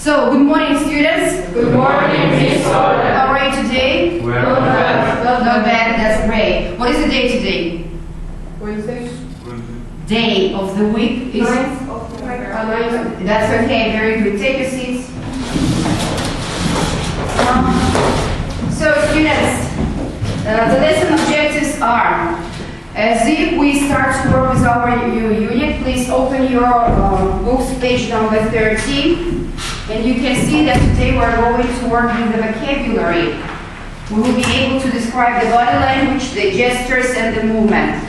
So, good morning, students. Good morning, Miss Soda. How are you today? Well, not bad. Well, not bad. That's great. What is the day today? Wednesday. Day of the week is. 9th of November. That's okay. Very good. Take your seats. So, students, the lesson objectives are. As if we start to work with our new unit, please open your books, page number 13, and you can see that today we're going to work with the vocabulary. We will be able to describe the body language, the gestures, and the movement.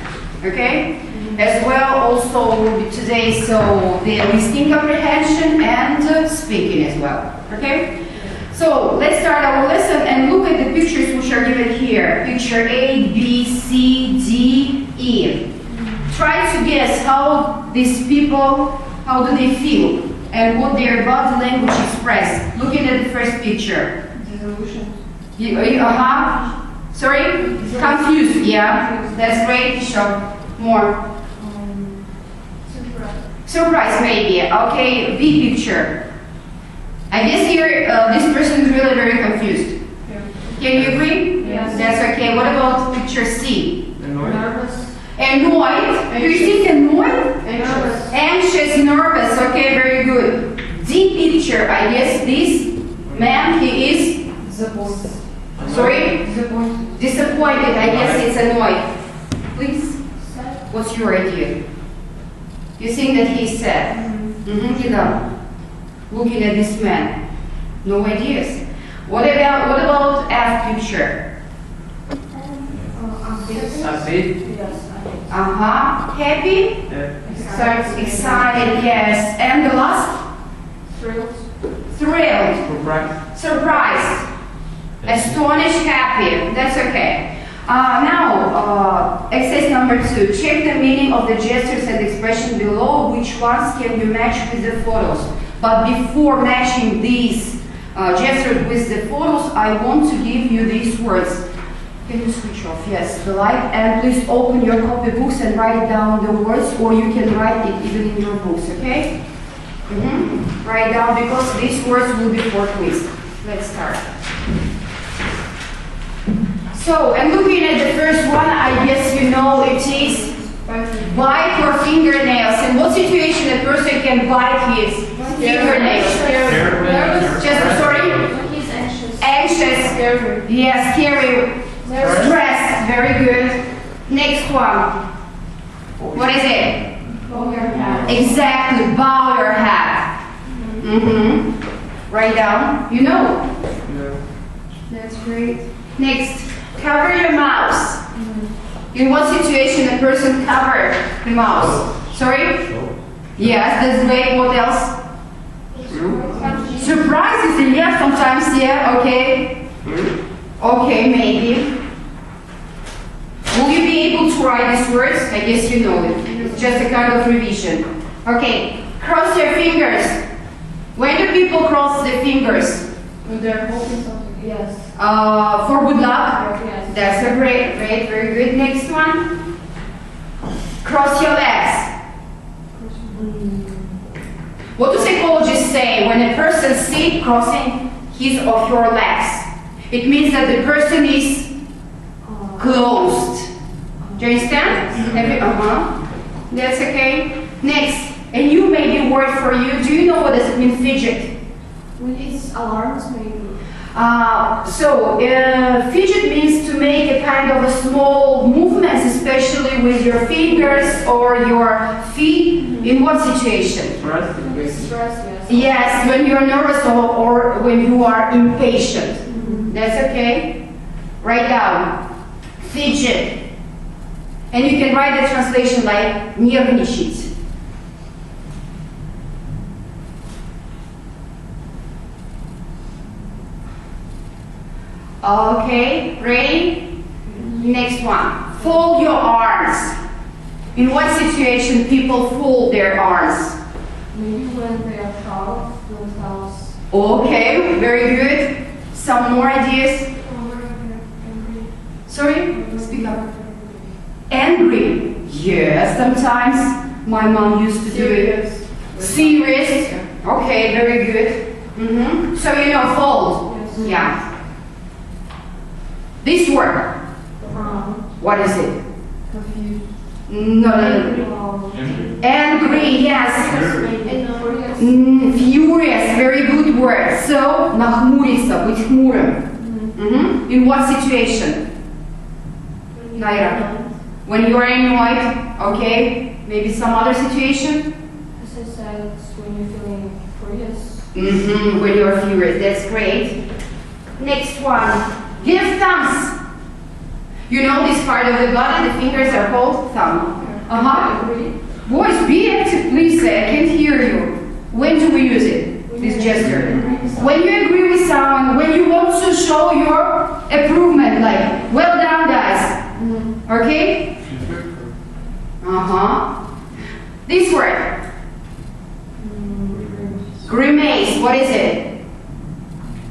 Okay? As well, also will be today the listening comprehension and speaking as well. Okay? So let's start our lesson and look at the pictures which are given here. Picture A, B, C, D, E. Try to guess how these people, how do they feel and what their body language express. Looking at the first picture. Resolution. Sorry? Confused, yeah. That's great. Show more. Surprise. Surprise, maybe. Okay, B picture. I guess here this person is really very confused. Yeah. Can you agree? Yes. That's okay. What about picture C? Nervous. Annoyed. Do you think annoyed? Anxious. Anxious, nervous. Okay, very good. D picture. I guess this man, he is. Disappointed. Sorry? Disappointed. Disappointed. I guess it's annoyed. Please. Sad. What's your idea? You think that he's sad? Get up. Looking at this man. No ideas. What about F picture? Happy? Yes. Happy? Excited, yes. And the last? Thrilled. Thrilled. Surprised. Astonished, happy. That's okay. Now, exercise number 2. Check the meaning of the gestures and expression below. Which ones can you match with the photos? But before matching these gestures with the photos, I want to give you these words. Can you switch off? Yes, the light. And please open your copybooks and write down the words, or you can write it even in your books, okay? Write down, because these words will be for quiz. Let's start. So, and looking at the first one, I guess you know it is bite your fingernails. In what situation a person can bite his fingernails? Nervous. Just sorry? He's anxious. Anxious. Scary. Yes, scary. Stressed. Very good. Next one. What is it? Bow your head. Exactly. Bow your head. Write down. You know. That's great. Next. Cover your mouth. In what situation a person covered the mouth? Sorry? Yes, that's great. What else? Surprises, yeah, sometimes, yeah, okay. Okay, maybe. Will you be able to write these words? I guess you know it. It's just a kind of revision. Okay, cross your fingers. When do people cross their fingers? When they're hoping something. Yes. For good luck? Yes. That's a great, very good. Next one. Cross your legs. What do psychologists say when a person sits crossing his or her legs? It means that the person is closed. Do you understand? That's okay. Next, a new maybe word for you. Do you know what does it mean, fidget? When it's alarms, maybe. Fidget means to make a kind of a small movements, especially with your fingers or your feet. In what situation? Stress, yes. Yes, when you're nervous or when you are impatient. That's okay. Write down. Fidget. And you can write the translation like нервничать. Okay, ready? Next one. Fold your arms. In what situation people fold their arms? Maybe when they are proud of themselves. Okay, very good. Some more ideas? Sorry? Speak up. Angry. Yes, sometimes my mom used to do it. Serious. Okay, very good. So you know fold. Yes. Yeah. This word, From. what is it? Confused. No. Angry, yes. Furious. Furious, very good word. So, нахмуриться, быть хмурым. In what situation? Naira. When you are annoyed, okay? Maybe some other situation? As I said, it's when you're feeling furious. When you are furious, that's great. Next one, give thumbs. You know this part of the body, the fingers are called thumb. Agree. Boys, be active, please. I can't hear you. When do we use it? This gesture. When you agree with someone, when you want to show your approval, like, well done, guys. Okay? This word, grimace. What is it?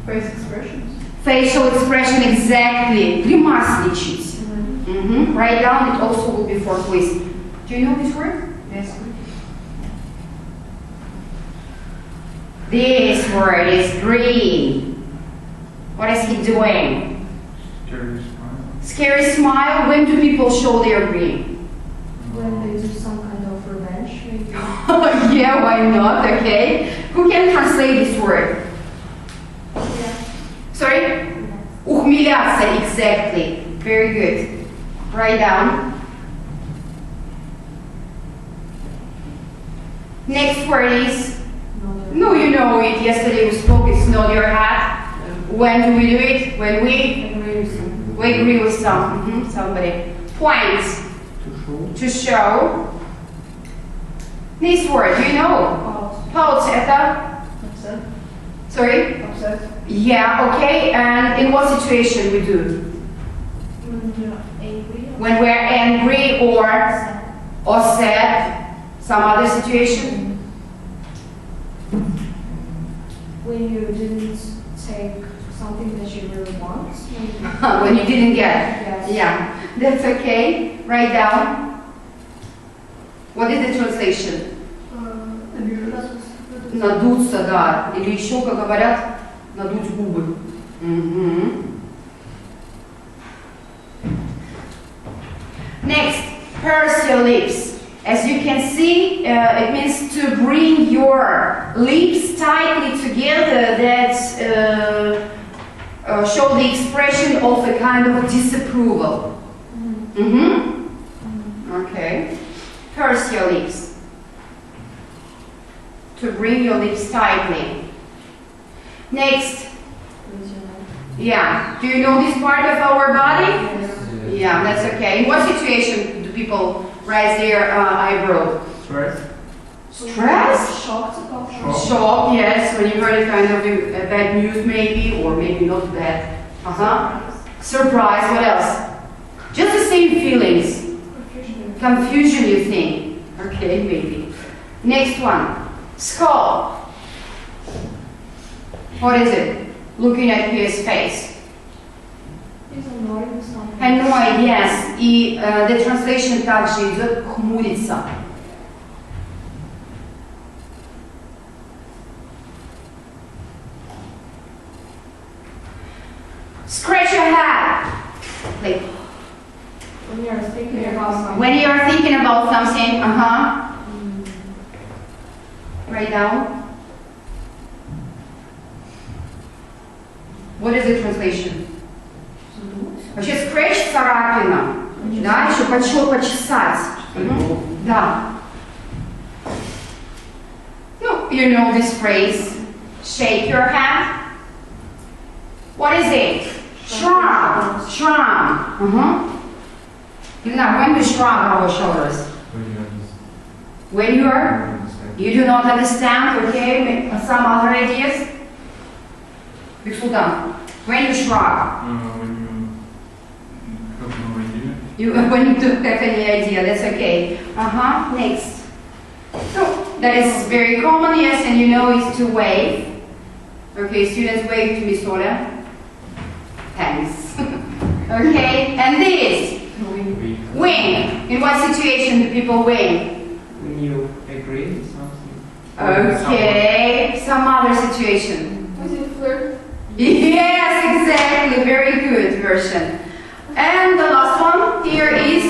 Face expressions. Facial expression, exactly. Гримасничать. Write down, it also will be for quiz. Do you know this word? Yes. This word is green. What is he doing? Scary smile. Scary smile. When do people show their green? When they do some kind of revenge, maybe. Yeah, why not? Okay. Who can translate this word? Sorry? Ухмыляться, exactly. Very good. Write down. Next word is, no, you know it. Yesterday we spoke, it's nod your hat. When do we do it? When we agree with somebody. Point. To show. This word, do you know? Pout, это? Upset. Sorry? Upset. Yeah, okay. And in what situation we do? When you're angry. When we're angry or sad. Some other situation? When you didn't take something that you really want. Maybe. When you didn't get. Yes. Yeah, that's okay. Write down. What is the translation? Надуться, да. Или еще, как говорят, надуть губы. Next, purse your lips. As you can see, it means to bring your lips tightly together that show the expression of a kind of disapproval. Okay. Purse your lips. To bring your lips tightly. Next. Yeah. Do you know this part of our body? Yeah, that's okay. In what situation do people raise their eyebrow? Stress. Stress? Shocked about Shock, yes. When you heard a kind of bad news maybe, or maybe not bad. Surprise, what else? Just the same feelings. Confusion, you think. Okay, maybe. Next one. Skull. What is it? Looking at his face. He's annoyed with something. Annoyed, yes. И the translation также идет хмуриться. Scratch your head. Like When you're thinking about something. when you are thinking about something, write down. What is the translation? Вообще scratch царапина. Да, еще почесать. Да. No, you know this phrase. Shake your hand. What is it? Shrug. Shrug. You know, when we shrug our shoulders. When you do not understand, okay, some other ideas? When you shrug. When you don't have any idea, that's okay. Next. So, that is very common, yes, and you know it's to wave. Okay, students wave to Miss Ola. Thanks. Okay, and this. Wing. In what situation do people wing? When you agree with something. Okay, some other situation? Was it flirt? Yes, exactly. Very good version. And the last one here is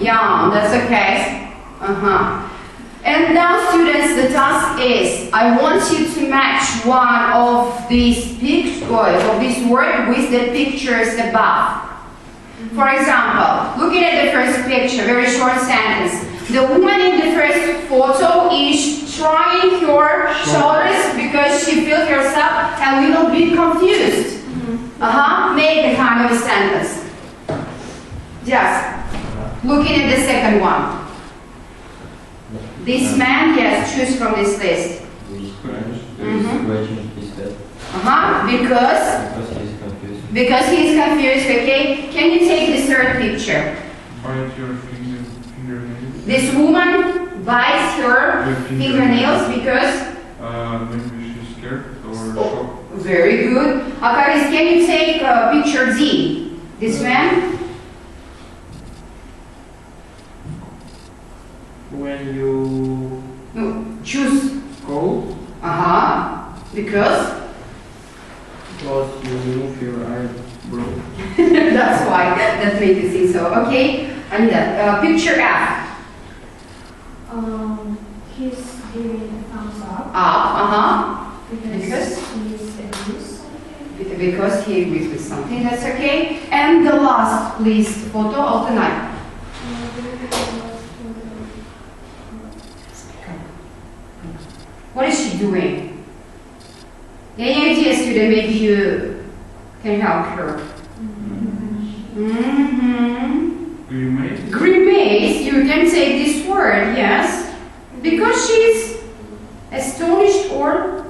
young. That's okay. And now, students, the task is I want you to match one of these of this word with the pictures above. For example, looking at the first picture, very short sentence. The woman in the first photo is shrugging her shoulders because she feels herself a little bit confused. Make the kind of a sentence. Just looking at the second one. This man, yes, choose from this list. Because he's confused, okay? Can you take the third picture? Bite your fingernails. This woman bites her fingernails because... Maybe she's scared or shocked. Very good. Akaris, can you take picture D? This man? When you No, choose. cold, Because? because you move your eyebrow. That's why. That made you think so. Okay? Anita, picture F. He's giving a thumbs up. Because? Because he's abused something. Because he agrees with something. That's okay. And the last, please, photo of the night. What is she doing? Any idea, student? Maybe you can help her. Grimace? Grimace, you can take this word, yes. Because she's astonished or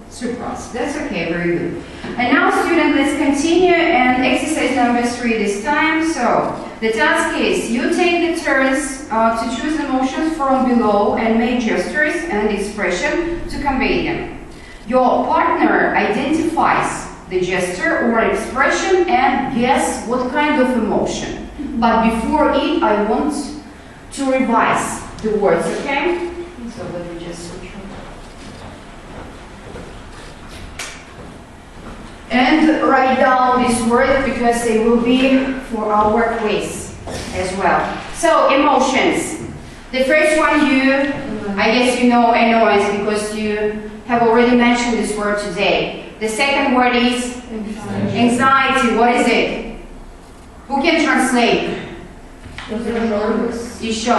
surprised. That's okay, very good. And now, student, let's continue and exercise number 3 this time. So, the task is you take the turns to choose emotions from below and make gestures and expression to convey them. Your partner identifies the gesture or expression and guess what kind of emotion. But before it, I want to revise the words, okay? So let me just switch over. And write down these words because they will be for our quiz as well. So, emotions. The first one I guess you know annoyance because you have already mentioned this word today. The second word is anxiety. What is it? Who can translate? Еще.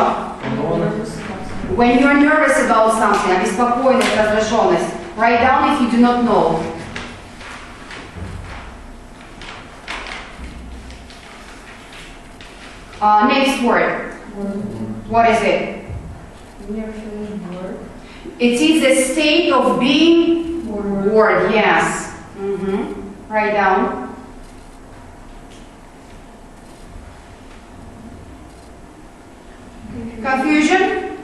When you're nervous about something, обеспокоенность, раздраженность. Write down if you do not know. Next word. What is it? It is a state of being bored. Yes. Write down. Confusion?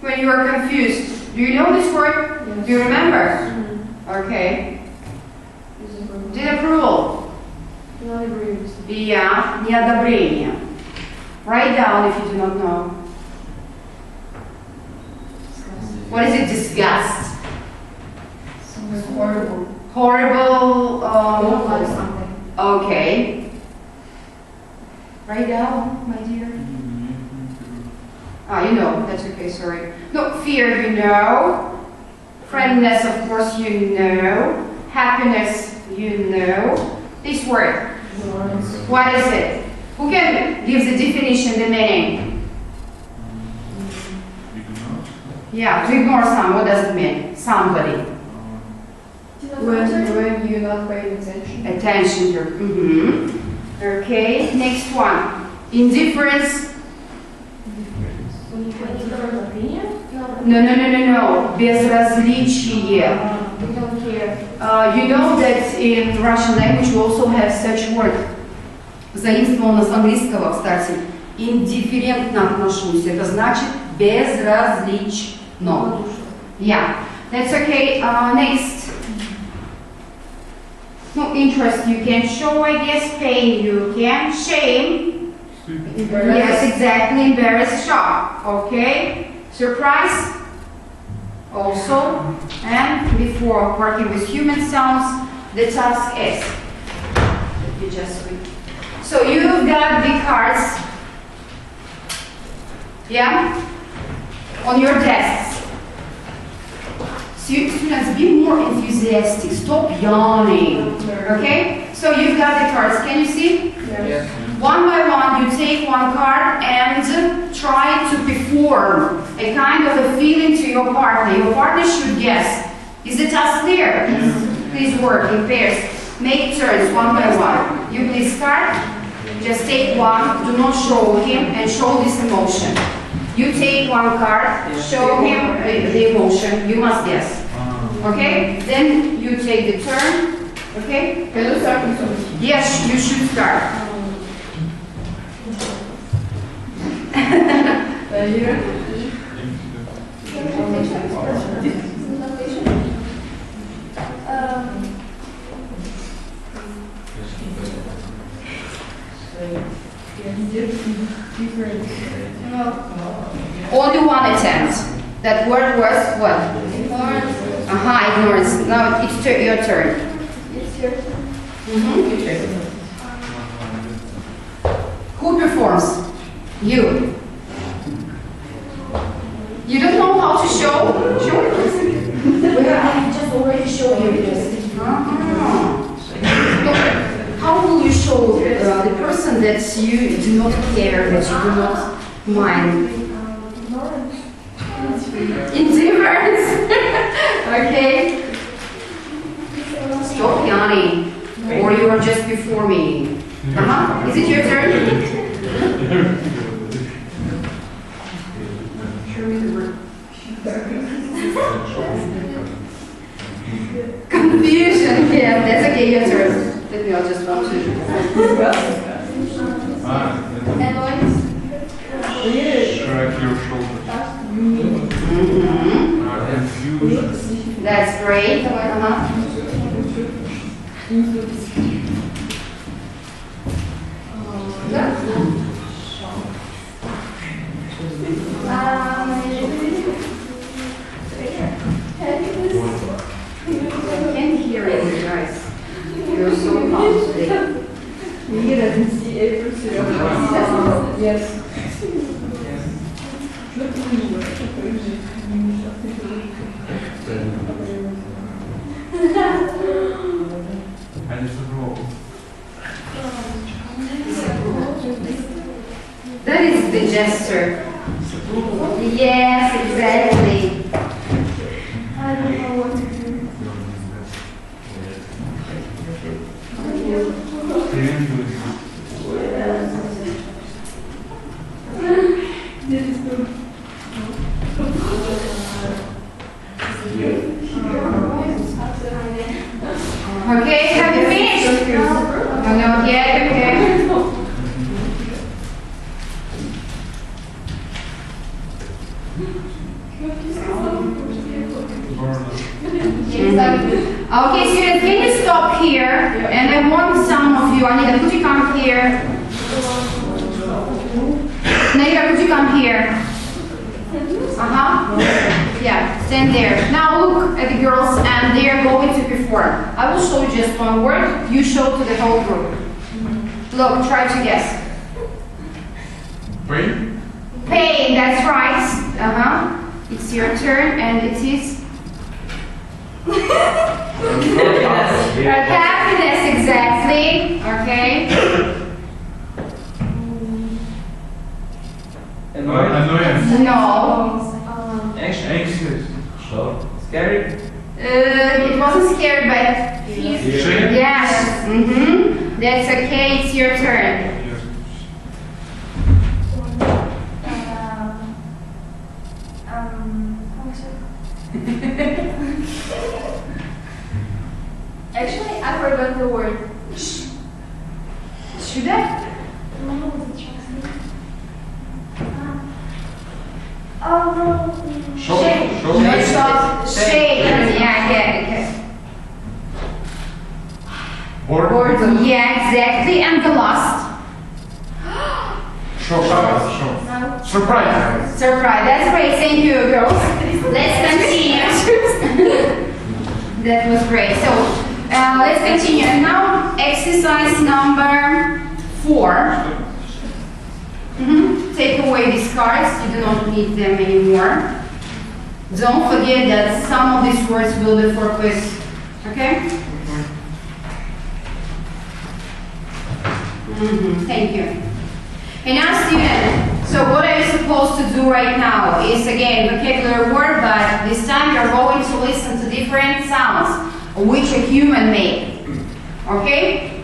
When you are confused. Do you know this word? Yes. Do you remember? Okay. Disapproval. Yeah, неодобрение. Write down if you do not know. What is it? Disgust. Horrible. Horrible. Like something. Okay. Write down, my dear. You know. That's okay. Sorry. No, fear. You know. Friendliness, of course, you know. Happiness, you know. This word. What is it? Who can give the definition, the meaning? Yeah, to ignore someone, what does it mean? Somebody. When you're not paying attention. Attention to. Okay, next one. Indifference. When you different opinion? No. Безразличие. You don't care. You know that in Russian language we also have such word. Заимствовано с английского, кстати. Индифферентно отношусь. Это значит безразлично. Yeah, that's okay. Next. No, interest you can show, I guess. Pain you can. Shame. Yes, exactly. Embarrass, shock. Okay. Surprise. Also, and before working with human sounds, the task is. Let me just read. So you've got the cards, yeah, on your desks. Students, be more enthusiastic. Stop yawning. Okay? So you've got the cards. Can you see? Yes. One by one, you take one card and try to perform a kind of a feeling to your partner. Your partner should guess. Is the task clear? Please work in pairs. Make turns one by one. You please start. Just take one. Do not show him and show this emotion. You take one card, show him the emotion. You must guess. Okay? Then you take the turn. Okay? Can you start with something? Yes, you should start. Only one attempt. That word was what? Aha, ignorance. Now it's your turn. It's your turn. Who performs? You. You don't know how to show? Show it. Well, I just already showed you this. How will you show the person that you do not care, that you do not mind? Indifference. Okay. Stop yawning, or you are just before me. Is it your turn? Confusion. Yeah, that's okay. Your turn. Let me. I just want to. Annoyance. Shrug your shoulders. Mm-hmm. That's great. I can't hear you guys. You're so calm today. Yes. And it's a roll. That is the gesture. Yes, exactly. I don't know what to do. Okay, have you finished? No, not yet, okay. Okay, students, can you stop here? And I want some of you, Anita, could you come here? Naira, could you come here? Yeah, stand there. Now look at the girls and they are going to perform. I will show you just one word, you show to the whole group. Look, try to guess. Pain? Pain, that's right. It's your turn and it is... Happiness, exactly. Okay. Annoyance. No. Anxious. Sure. Scary. It wasn't scared, but... Shame? Yes. That's okay, it's your turn. Actually, I forgot the word. Should I? Oh no. Show. No, stop. Shade. Yeah, okay. Board. Yeah, exactly. And the last. Show. Surprise. Surprise. That's great. Thank you, girls. Let's continue. That was great. So, let's continue. And now, exercise number 4. Take away these cards. You do not need them anymore. Don't forget that some of these words will be for quiz. Okay? Thank you. And now, student, so what are you supposed to do right now is, again, vocabulary word, but this time you're going to listen to different sounds which a human made. Okay?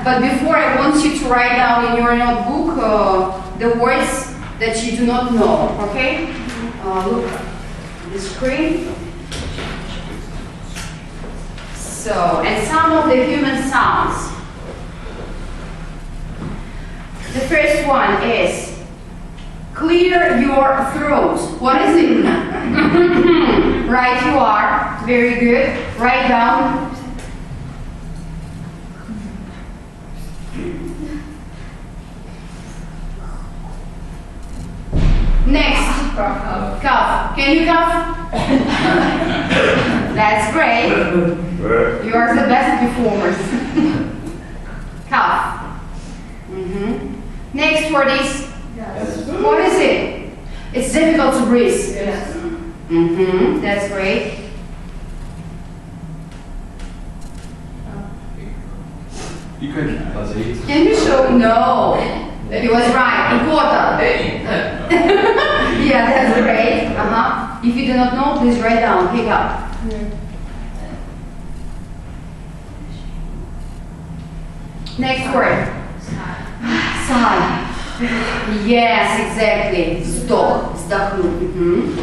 But before, I want you to write down in your notebook the words that you do not know. Okay? Look at the screen. So, and some of the human sounds. The first one is clear your throat. What is it? Right, you are. Very good. Write down. Next. Cough. Can you cough? That's great. You are the best performers. Cough. Next word is, what is it? It's difficult to breathe. Yes. That's great. You could. Can you show? No. He was right. Important. Yeah, that's great. If you do not know, please write down. Pick up. Next word. Sigh. Yes, exactly. Stop. Вздохнуть.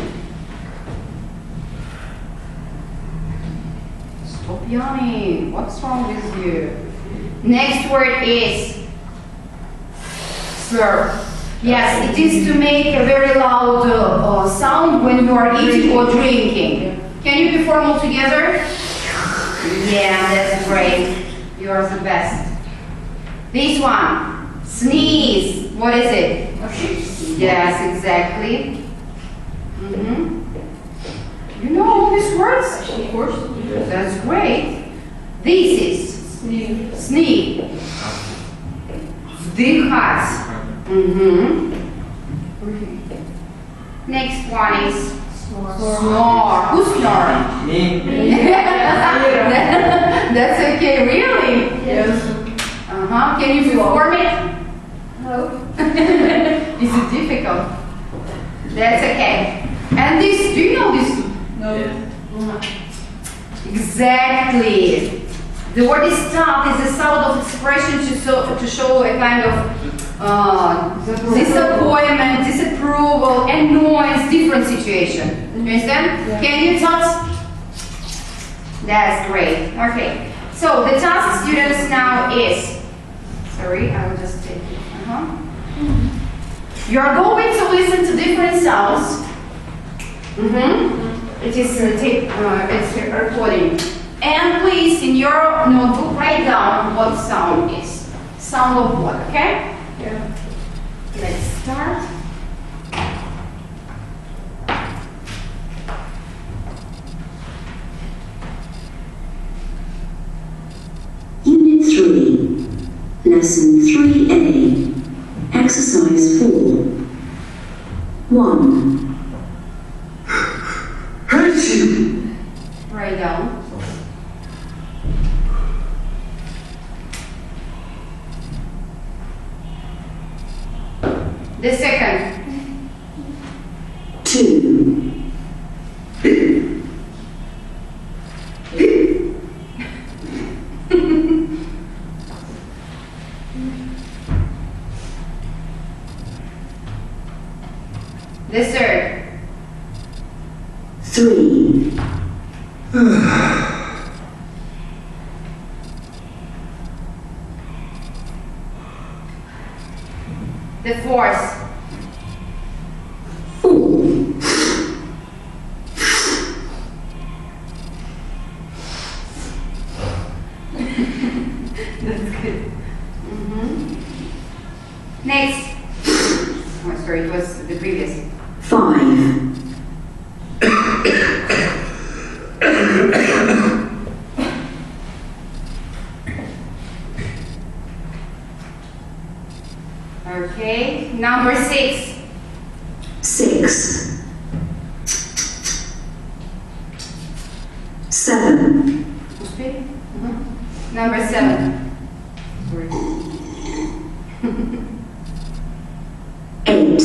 Stop yawning. What's wrong with you? Next word is slur. Yes, it is to make a very loud sound when you are eating or drinking. Can you perform all together? Yeah, that's great. You are the best. This one. Sneeze. What is it? Yes, exactly. You know all these words? Of course. That's great. This is sneeze. Вдыхать. Next one is snore. Who's snoring? That's okay. Really? Yes. Can you perform it? No. Is it difficult? That's okay. And this, do you know this? No. Exactly. The word is tough is a sound of expression to show a kind of disappointment, disapproval, annoyance, different situation. You understand? Yeah. Can you touch? That's great. Okay. So the task, students, now is, sorry, I will just take it. You are going to listen to different sounds. It is it's a recording. And please, in your notebook, write down what sound is. Sound of what, okay? Yeah. Let's start. Unit 3, Lesson 3A, Exercise 4. 1. Write down. The second. 2. The third. 3. The fourth. 4. That's good. Next. Oh, sorry, it was Number 7. 8,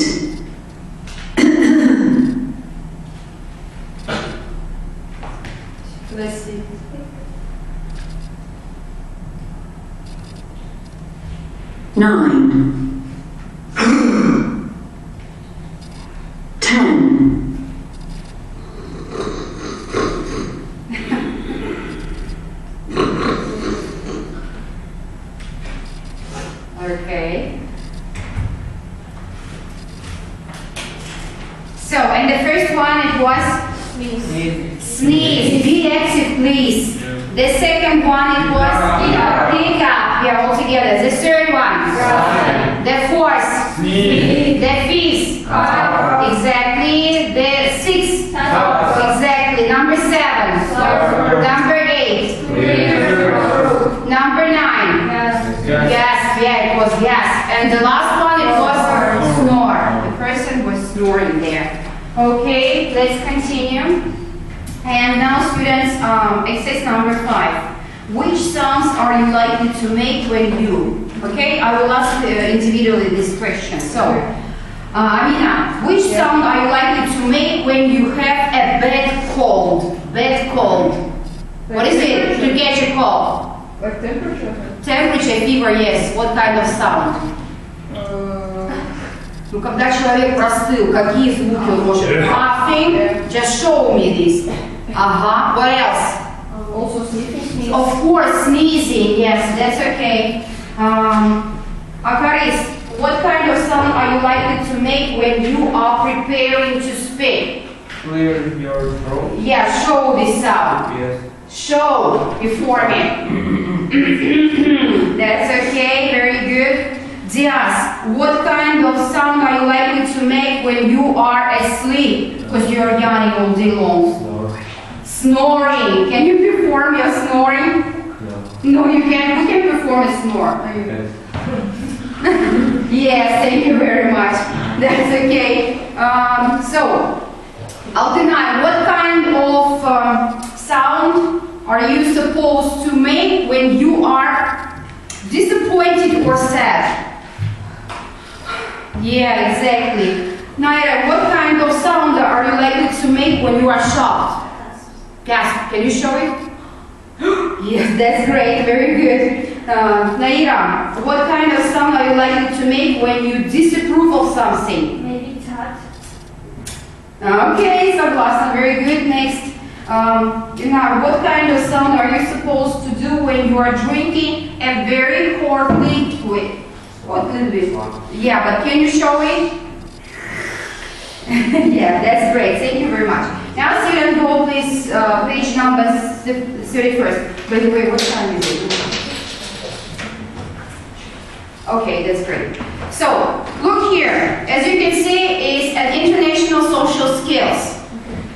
Let's see. 9, 10, Okay. So, and the first one it was sneeze. Be active, please. The second one it was pick up. Yeah, all together. The third one. The fourth. Sneeze. The fifth. Exactly. The sixth. Exactly. Number 7. Number 8. Number 9. Yes, yeah, it was yes. And the last one, it was snore. The person was snoring there. Okay, let's continue. And now students, exercise number 5. Which sounds are you likely to make when you? Okay, I will ask individually this question. So, Amina, which sound are you likely to make when you have a bad cold? Bad cold. What is it to catch a cold? Like temperature? Temperature, fever, yes. What kind of sound? Ну, когда человек простыл, какие звуки он может? Coughing, just show me this. Ага, what else? Also sneezing. Of course, sneezing, yes, that's okay. Akaris, what kind of sound are you likely to make when you are preparing to speak? Clear your throat. Yeah, show this sound. Yes. Show before me. That's okay, very good. Diaz, what kind of sound are you likely to make when you are asleep? Because you're yawning all day long. Snoring. Can you perform your snoring? No. No, you can't. We can perform a snore. Yes. Yes, thank you very much. That's okay. So, Altinai, what kind of sound are you supposed to make when you are disappointed or sad? Yeah, exactly. Naira, what kind of sound are you likely to make when you are shocked? Gasp. Can you show it? Yes, that's great. Very good. Naira, what kind of sound are you likely to make when you disapprove of something? Maybe touch. Okay, согласна. Very good. Next. Now, what kind of sound are you supposed to do when you are drinking a very cold liquid? What liquid? Yeah, but can you show it? Yeah, that's great. Thank you very much. Now, student, go please, page number 31st. By the way, what time is it? Okay, that's great. So, look here. As you can see, is an international social skills.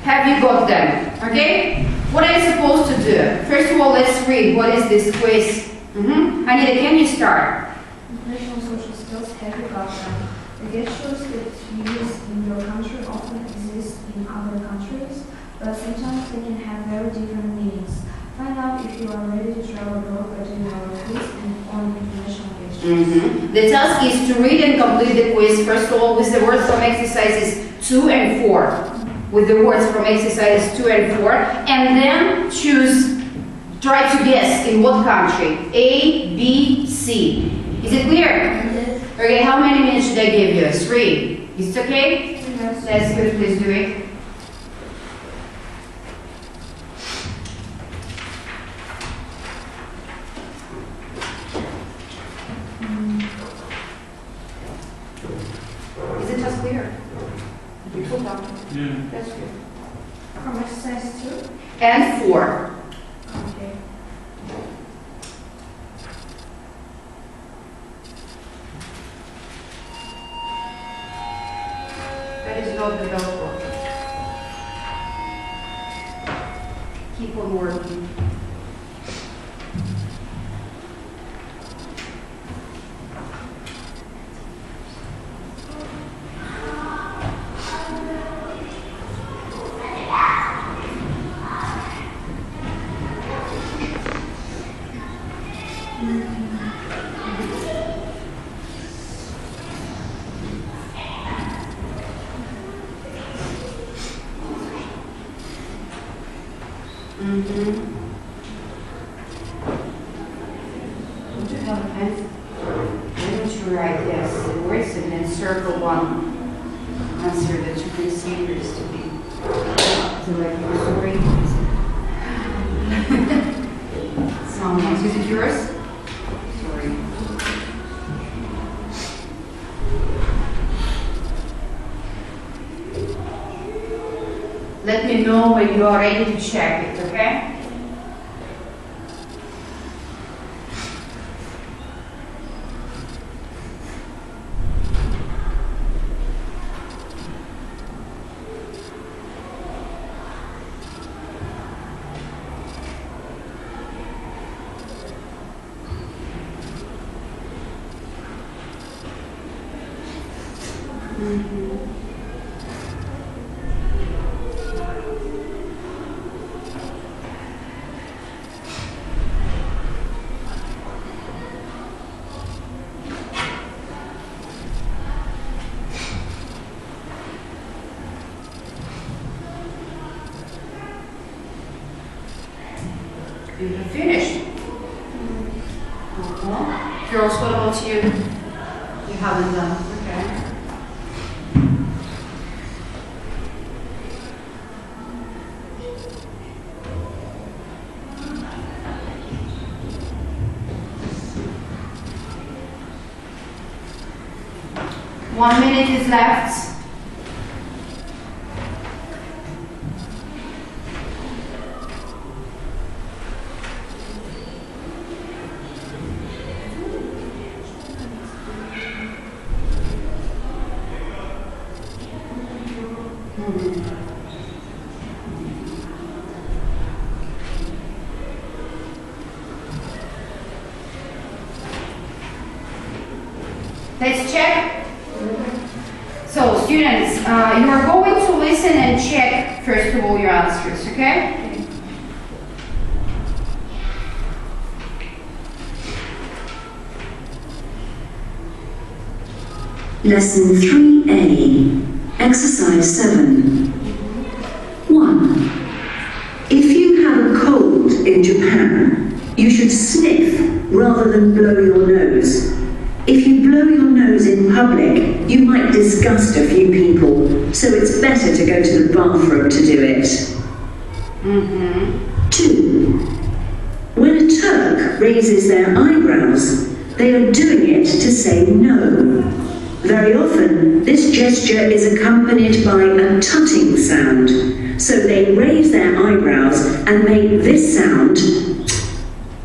Have you got them? Okay? What are you supposed to do? First of all, let's read. What is this quiz? Anita, can you start? International social skills, have you got them? The gestures that you use in your country often exist in other countries, but sometimes they can have very different meanings. Find out if you are ready to travel abroad by doing our quiz and on international gestures. The task is to read and complete the quiz, first of all, with the words from exercises 2 and 4. With the words from exercises 2 and 4, and then try to guess in what country. A, B, C. Is it clear? Okay, how many minutes should I give you? 3. Is it okay? Yes. That's good, please do it. Is the task clear? You took up. Yeah. That's good. From exercise 2? And 4. Okay. That is not the Velcro. Keep on working. Would you have a pen? Why don't you write yes the words and then circle one answer that you consider to be like your story. Someone, is it yours? Sorry. Let me know when you are ready to check it, okay? You have finished. Girls, what about you? You haven't done, okay. One minute is left. Let's check. So, students, you are going to listen and check first of all your answers, okay? Lesson 3A, Exercise 7. 1. If you have a cold in Japan, you should sniff rather than blow your nose. If you blow your nose in public, you might disgust a few people, so it's better to go to the bathroom to do it. 2. When a Turk raises their eyebrows, they are doing it to say no. Very often, this gesture is accompanied by a tutting sound, so they raise their eyebrows and make this sound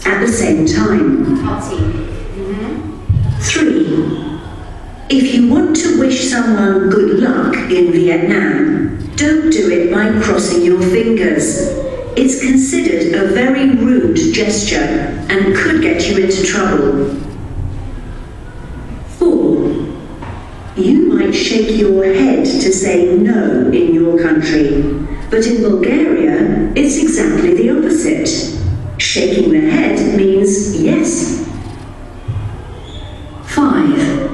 at the same time. 3. If you want to wish someone good luck in Vietnam, don't do it by crossing your fingers. It's considered a very rude gesture and could get you into trouble. 4. You might shake your head to say no in your country, but in Bulgaria, it's exactly the opposite. Shaking the head means yes. 5.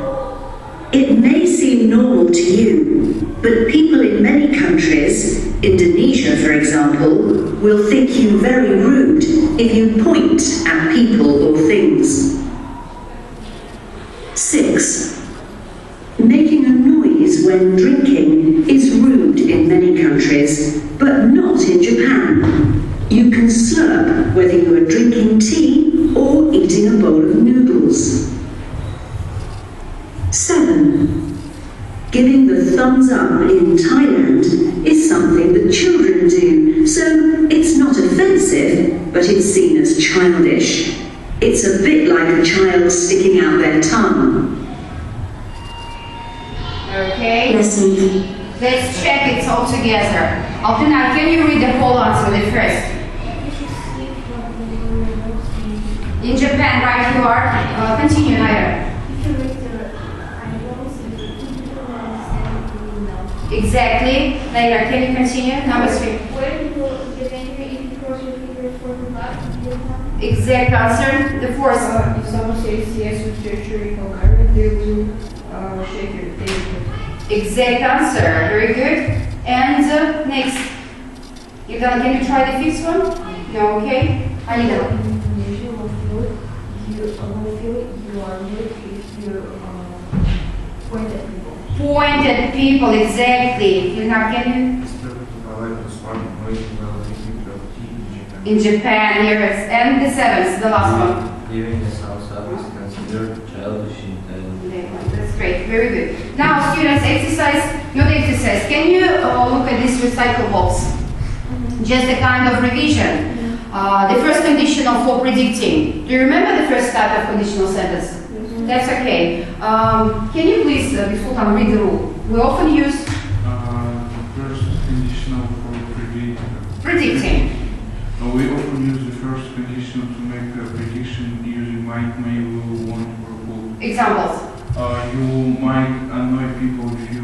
It may seem normal to you, but people in many countries, Indonesia for example, will think you very rude if you point at people or things. 6. Making a noise when drinking is rude in many countries, but not in Japan. You can slurp whether you are drinking tea or eating a bowl of noodles. 7. Giving the thumbs up in Thailand is something that children do, so it's not offensive, but it's seen as childish. It's a bit like a child sticking out their tongue. Okay, Lesson let's check it all together. Alpina, can you read the whole answer the first? In Japan, right, you are. Continue, Naira. Exactly. Naira, can you continue? Number 3. Where people get angry if you cross your fingers for the luck in Vietnam? Exact answer. The fourth. If someone says yes with gesture in Bulgaria, they will shake your head. Exact answer. Very good. And next. Can you try the fifth one? No, okay? Alina. In Indonesia, will feel you are rude if you point at people. Point at people, exactly. Lina, can you? In Japan, yes. And the seventh, the last one. Leaving the house up is considered childish in Thailand. Okay, that's great, very good. Now, students, not exercise. Can you look at this recital box? Just a kind of revision. The first conditional for predicting. Do you remember the first type of conditional sentence? That's okay. Can you please, Sultan, read the rule? We often use First conditional for predicting. We often use the first conditional to make a prediction using might, may, will, want, or will. Examples. You might annoy people if you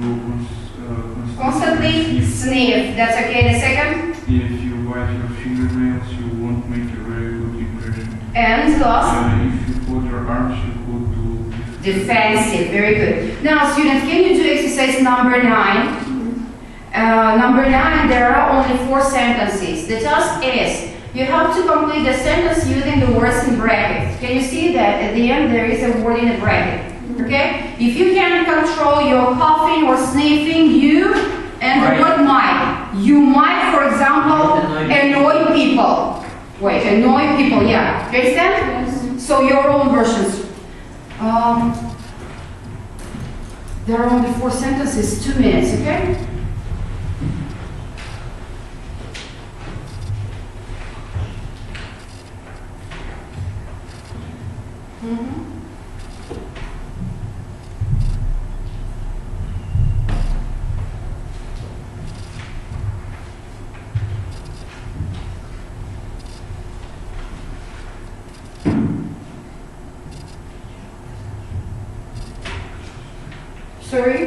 Constantly sniff. That's okay. The second. If you bite your fingernails, you won't make a very good impression. And the last. If you fold your arms, you could do Defensive. Very good. Now, students, can you do exercise number 9? Number 9, there are only 4 sentences. The task is, you have to complete the sentence using the words in brackets. Can you see that at the end there is a word in a bracket? Okay? If you can control your coughing or sniffing, you and the word might. You might, for example, annoy people. Wait, annoy people, yeah. You understand? Yes. So your own versions. There are only 4 sentences, 2 minutes, okay? Sorry?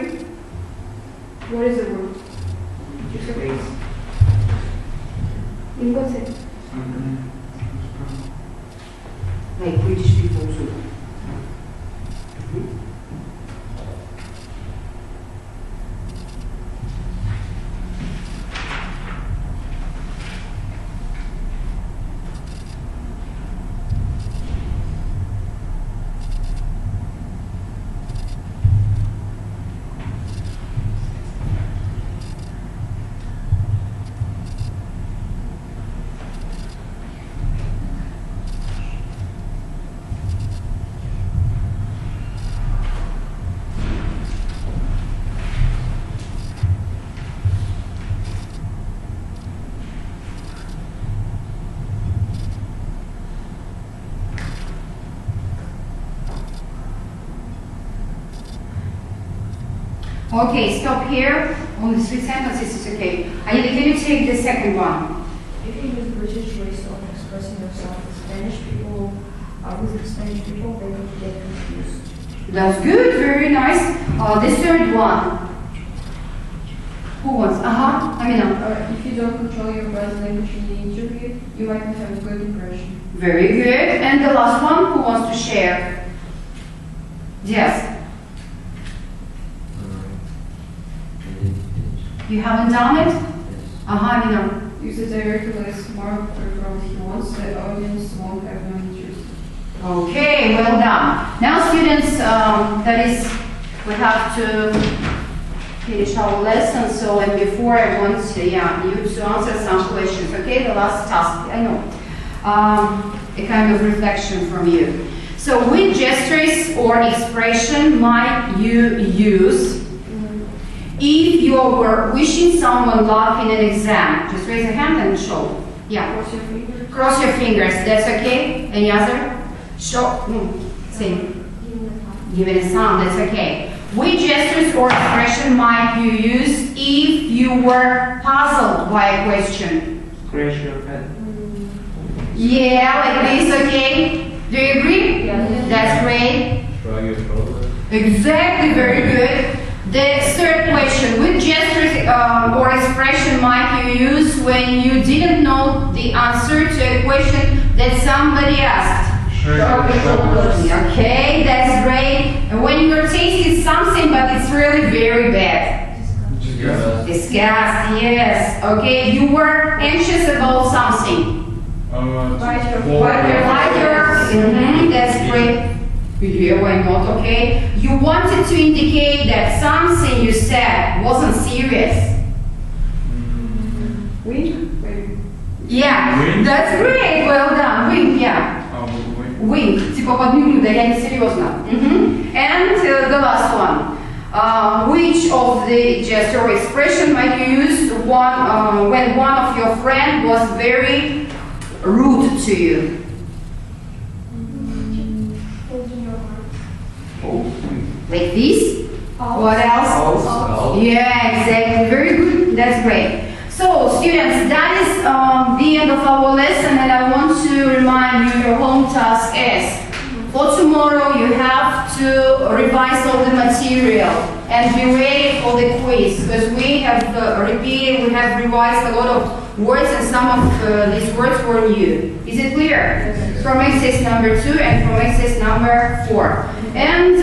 What is the word? Just a phrase. In what's it? Like British people too. Okay, stop here. Only 3 sentences is okay. Anita, can you take the second one? If you use British ways of expressing yourself with Spanish people, they will get confused. That's good, very nice. The third one. Who wants? Amina. If you don't control your body language in the interview, you might not have a good impression. Very good. And the last one, who wants to share? Yes. You haven't done it? Amina. Use the direct less mark from he wants the audience won't have no interest. Okay, well done. Now, students, we have to finish our lesson. So, and before I want to, you to answer some questions. Okay, the last task. I know. A kind of reflection from you. So, which gestures or expression might you use if you were wishing someone luck in an exam? Just raise a hand and show. Yeah. Cross your fingers. Cross your fingers. That's okay. Any other? Show. Same. Give it a sound. That's okay. Which gestures or expression might you use if you were puzzled by a question? Scratch your head. Yeah, like this. Okay. Do you agree? Yeah. That's great. Shrug your shoulders. Exactly. Very good. The third question, which gestures or expression might you use when you didn't know the answer to a question that somebody asked? Okay, that's great. And when you're tasting something but it's really very bad. Disgust, yes. Okay, you were anxious about something. Lighter. That's great. Yeah, why not? Okay. You wanted to indicate that something you said wasn't serious. Wink, maybe. Yeah, Wink? that's great. Well done. Wink, yeah. Wink, типа подмигну, да я не серьезно. And the last one. Which of the gesture or expression might you use when one of your friend was very rude to you? Holding your arm. Like this? What else? Aus. Yeah, exactly. Very good. That's great. So, students, that is the end of our lesson, and I want to remind you your home task is for tomorrow you have to revise all the material and be ready for the quiz, because we have repeated, we have revised a lot of words, and some of these words were new. Is it clear? From exercise number 2 and from exercise number 4. And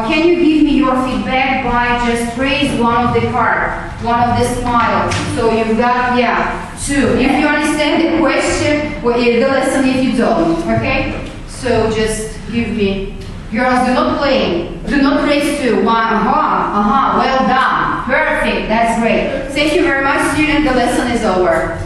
can you give me your feedback by just raise one of the card, one of the smiles? So you've got, yeah, 2. If you understand the question, well, the lesson if you don't, okay? So just give me, girls, do not play, do not raise 2. 1, well done, perfect, that's great. Thank you very much, student, the lesson is over.